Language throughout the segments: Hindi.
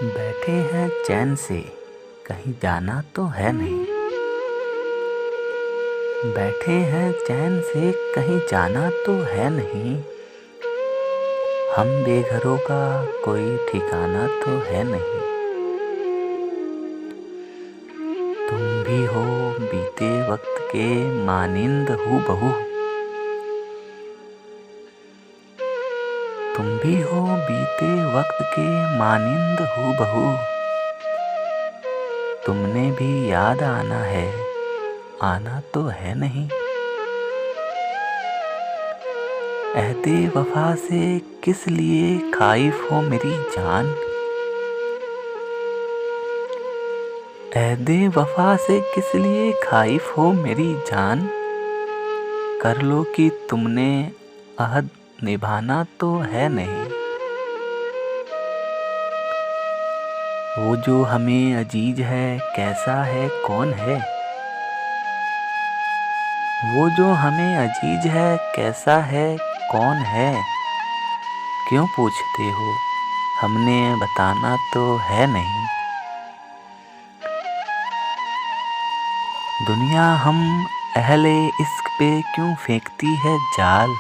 बैठे हैं चैन से, कहीं जाना तो है नहीं। बैठे हैं चैन से, कहीं जाना तो है नहीं। हम बेघरों का कोई ठिकाना तो है नहीं। तुम भी हो बीते वक्त के मानिंद हूबहू। तुम भी हो बीते वक्त के मानिंद हूबहू। तुमने भी याद आना है, आना तो है नहीं। अहदे वफा से किस लिए खाइफ हो मेरी जान। अहदे वफा से किस लिए खाइफ हो मेरी जान। कर लो कि तुमने अहद निभाना तो है नहीं। वो जो हमें अजीज है, कैसा है, कौन है। वो जो हमें अजीज है, कैसा है, कौन है। क्यों पूछते हो, हमने बताना तो है नहीं। दुनिया हम अहले इश्क पे क्यों फेंकती है जाल।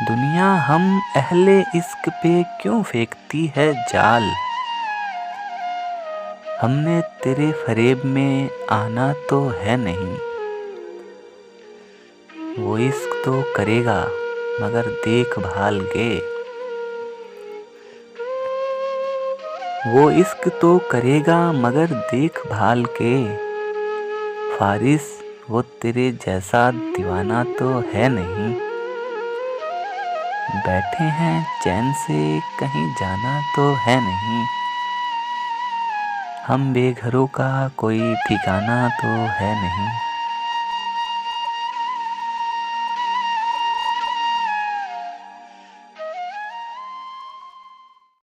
दुनिया हम अहले इश्क पे क्यों फेंकती है जाल। हमने तेरे फरेब में आना तो है नहीं। वो इश्क तो करेगा मगर देखभाल के। वो इश्क तो करेगा मगर देखभाल के। फारिस वो तेरे जैसा दीवाना तो है नहीं। बैठे हैं चैन से, कहीं जाना तो है नहीं। हम बेघरों का कोई ठिकाना तो है नहीं।